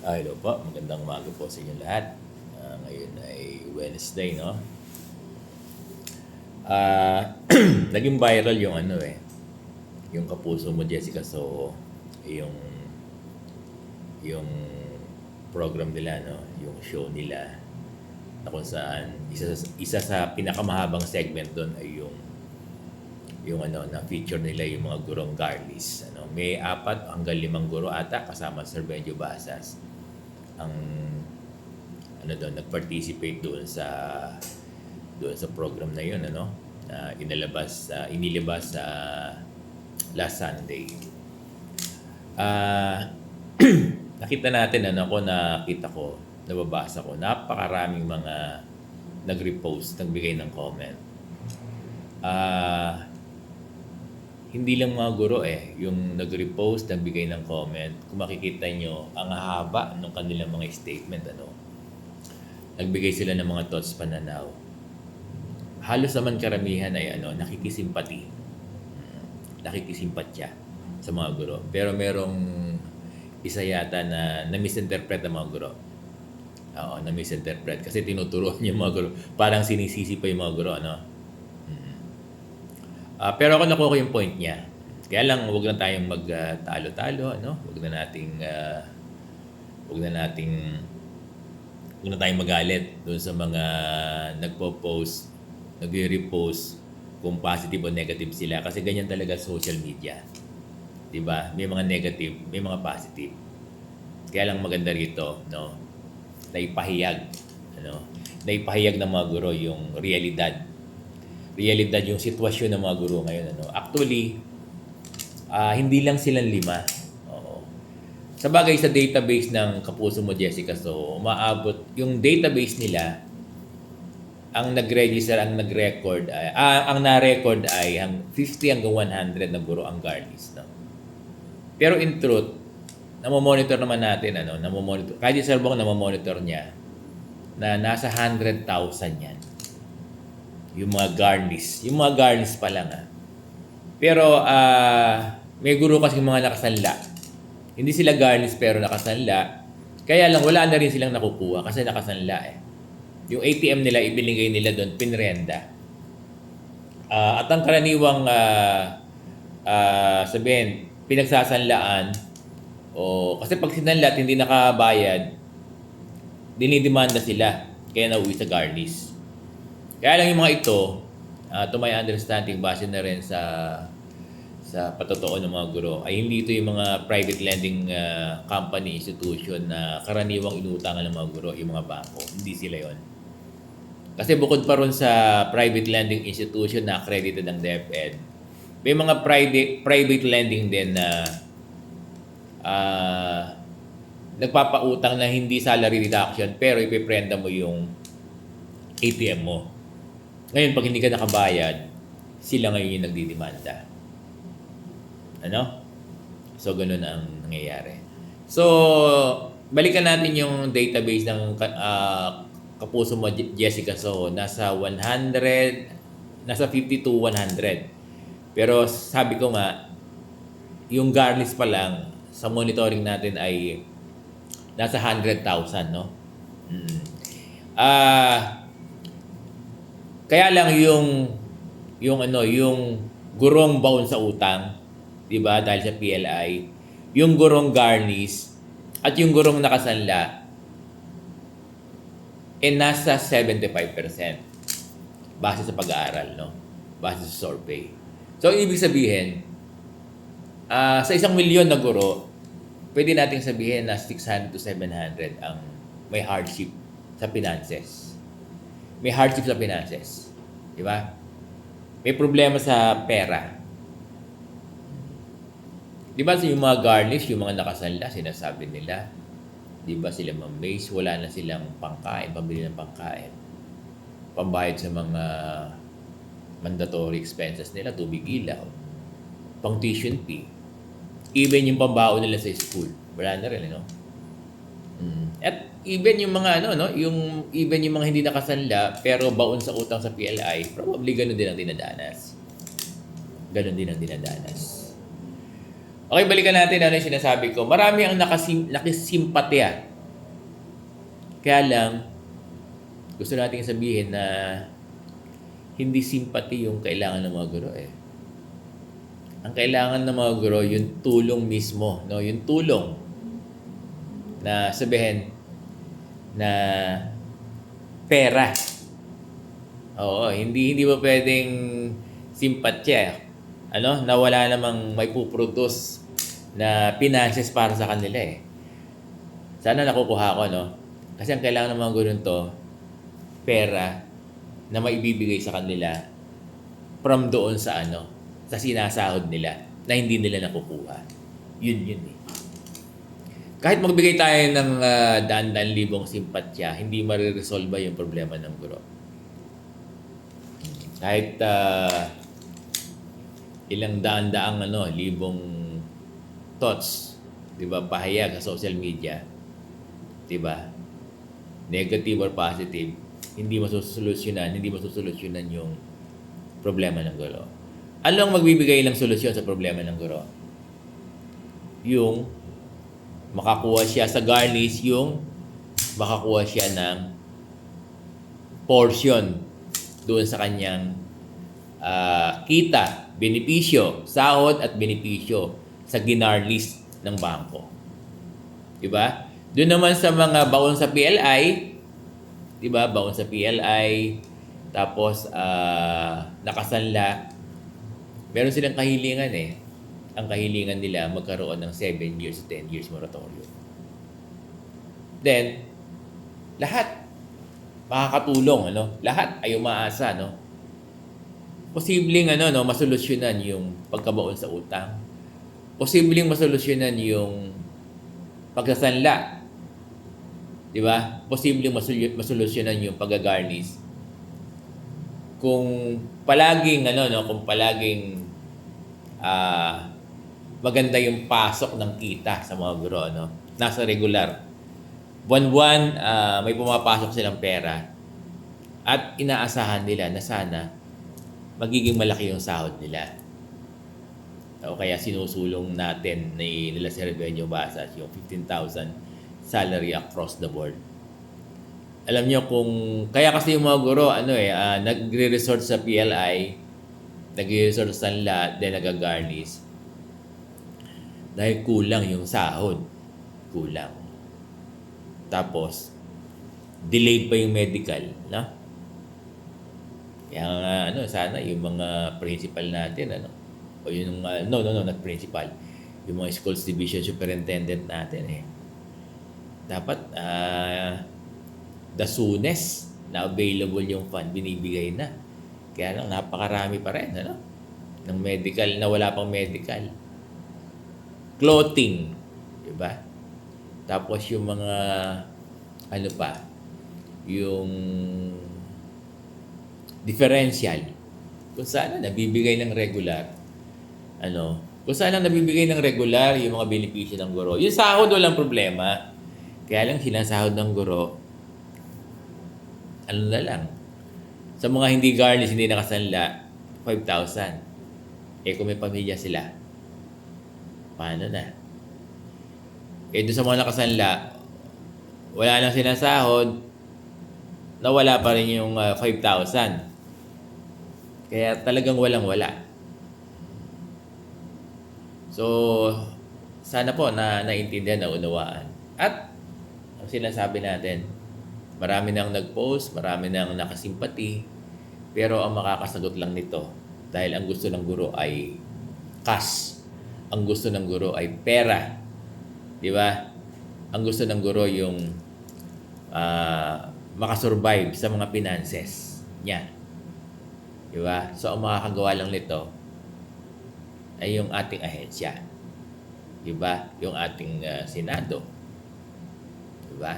Hello po, magandang umaga po sa inyo lahat. Ngayon ay Wednesday, no? Naging viral yung yung Kapuso Mo Jessica So, yung program nila, no? Yung show nila na kung saan isa sa pinakamahabang segment doon ay yung na feature nila yung mga gurong garlis. May 4 hanggang 5 guro ata kasama Sir Benjo Basas ang doon nag-participate doon sa program na yun na inilabas sa last Sunday. Nakita natin nakita ko, nababasa ko, napakaraming mga nag-repost, nagbigay ng comment. Hindi lang mga guro yung nag-repost, nagbigay ng comment. Kung makikita nyo, ang haba ng kanilang mga statement, nagbigay sila ng mga thoughts, pananaw. Halos naman karamihan ay nakikisimpati. Nakikisimpatya sa mga guro. Pero merong isa yata na misinterpret ng mga guro. Oo, na misinterpret. Kasi tinuturuan yung mga guro. Parang sinisisi pa yung mga guro, pero ako nakuha ko yung point niya. Kaya lang, huwag na tayong magtalo-talo, Huwag na tayong magalit doon sa mga nagpo-post, nagre-repost kung positive o negative sila. Kasi ganyan talaga social media. 'Di ba? May mga negative, may mga positive. Kaya lang maganda rito, naipahayag, naipahayag ng mga guro yung realidad yung sitwasyon ng mga guro ngayon. Actually, hindi lang silang 5. Oo. Sa bagay sa database ng Kapuso Mo Jessica, so umaabot yung database nila, ang nag-register, ang nag-record, ang na-record ay 50 hanggang 100 na guro ang garnis. Pero in truth, namomonitor naman natin, namomonitor. Kahit yung Sir Bong namomonitor niya, na nasa 100,000 yan. Yung mga garnish pa lang Pero may guro kasi mga nakasanla. Hindi sila garnish pero nakasanla. Kaya lang wala na rin silang nakukuha kasi nakasanla Yung ATM nila ibinigay nila doon pinrenda. At ang karaniwang sabihin pinagsasanlaan kasi pag sinanla at hindi nakabayad, dinidemanda sila kaya nauwi sa garnish. Kaya lang yung mga ito, to my understanding, base na rin sa patotoo ng mga guro, ay hindi ito yung mga private lending company, institution na karaniwang inuutangan ng mga guro, yung mga bangko. Hindi sila yon. Kasi bukod pa rin sa private lending institution na accredited ng DepEd, may mga private lending din na nagpapautang na hindi salary reduction pero ipiprenda mo yung ATM mo. Ngayon, pag hindi ka nakabayad, sila ngayon yung nagdidemanda. So, ganun ang nangyayari. So, balikan natin yung database ng Kapuso Mo Jessica. So, nasa 50 to 100. Pero sabi ko nga, yung garnish pa lang, sa monitoring natin ay nasa 100,000, Kaya lang yung gurong baon sa utang, 'di ba? Dahil sa PLI, yung gurong garnish at yung gurong nakasanla nasa 75% base sa pag-aaral, base sa survey. So ibig sabihin, sa 1 milyon na guro, pwede nating sabihin na 600 to 700 ang may hardship sa finances. May hardship sa finances. Di ba? May problema sa pera. Di ba yung mga garnish, yung mga nakasanla, sinasabi nila, di ba sila mamaze, wala na silang pangkain, pambili ng pangkain. Pambayad sa mga mandatory expenses nila, tubig ilaw, pang tuition fee, even yung pambaon nila sa school. Wala na rin, At even yung mga even yung mga hindi nakasanla pero baon sa utang sa PLI, probably ganun din ang dinadanas. Okay, balikan natin yung sinasabi ko. Marami ang nakisimpatya Kaya lang, gusto nating sabihin na hindi simpati yung kailangan ng mga guro eh. Ang kailangan ng mga guro, yung tulong mismo, no? Yung tulong na sabihin na pera. Oo, hindi ba pwedeng simpatya, na wala namang may puproduce na finances para sa kanila eh. Sana nakukuha ko, no? Kasi ang kailangan ng mga guro to, pera na maibibigay sa kanila from doon sa sa sinasahod nila na hindi nila nakukuha. Yun eh. Kahit magbigay tayo ng daan-daan libong simpatya, hindi mariresolve yung problema ng guro. Kahit ilang daan-daang libong thoughts, 'di ba, pahayag sa social media, 'di ba? Negative or positive, hindi masosolusyonan yung problema ng guro. Ano ang magbibigay ng solusyon sa problema ng guro? Yung makakuha siya sa garnish, yung makakuha siya ng portion doon sa kanyang kita, benepisyo, sahod at benepisyo sa ginarlist ng bangko. Diba? Doon naman sa mga baon sa PLI, diba? Baon sa PLI, tapos nakasanla, meron silang kahilingan eh. Ang kahilingan nila magkaroon ng 7 years, 10 years moratorium. Then, lahat makakatulong, Lahat ay umaasa, Posibleng masolusyonan yung pagkabaon sa utang. Posibleng masolusyonan yung pagsasanla. 'Di ba? Posibleng masolusyonan yung pag-garnish. Kung palaging kung palaging maganda yung pasok ng kita sa mga guro, nasa regular. Buwan-buwan may pumapasok silang pera at inaasahan nila na sana magiging malaki yung sahod nila. O kaya sinusulong natin nila sa Revenue Basas yung 15,000 salary across the board. Alam niyo kaya kasi yung mga guro nagre-resort sa PLI, nagre-resort sa Sanla, then nagagarnish dahil kulang yung sahod. Kulang. Tapos delayed pa yung medical, Kaya sana yung mga principal natin, o yung not principal, yung mga schools division superintendent natin dapat the soonest na available yung fund binibigay na. Kaya lang napakarami pa rin ng medical na wala pang medical. Clothing, di ba? Tapos yung mga yung differential, kung saan nabibigay ng regular, kung saan nabibigay ng regular yung mga benepisyo ng guro. Yung sahod walang problema. Kaya lang sinasahod ng guro, na lang. Sa mga hindi garnish, hindi nakasanla, 5,000. Kung may pamilya sila, paano na? Doon sa mga nakasanla, wala nang sinasahod, nawala pa rin yung 5,000. Kaya talagang walang-wala. So, sana po na naintindihan, na unawaan. At, ang sinasabi natin, marami nang nag-post, marami nang nakasimpati, pero ang makakasagot lang nito, dahil ang gusto ng guro ay cash. Ang gusto ng guro ay pera. Di ba? Ang gusto ng guro yung makasurvive sa mga finances niya. Di ba? So, ang makakagawa lang nito ay yung ating ahensya. Di ba? Yung ating Senado. Di ba?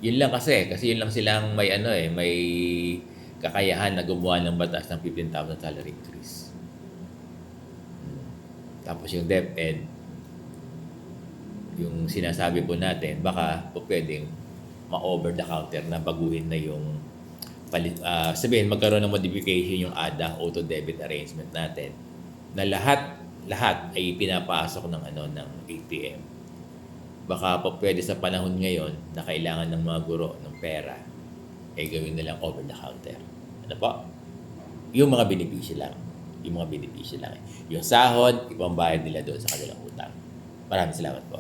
Yun lang kasi yun lang silang may may kakayahan na gumawa ng batas ng 15,000 salary increase. Tapos yung DepEd, yung sinasabi po natin, baka po pwedeng ma-over the counter na baguhin na yung sabihin magkaroon ng modification yung ADA, auto debit arrangement natin, na lahat ay pinapasok ng ng ATM. baka pa pwede sa panahon ngayon na kailangan ng mga guro ng pera, eh gawin nilang over the counter. Ano po? Yung mga benepisyo lang. Yung mga benepisyo lang. Yung sahod, ipambayad nila doon sa kanilang utang. Maraming salamat po.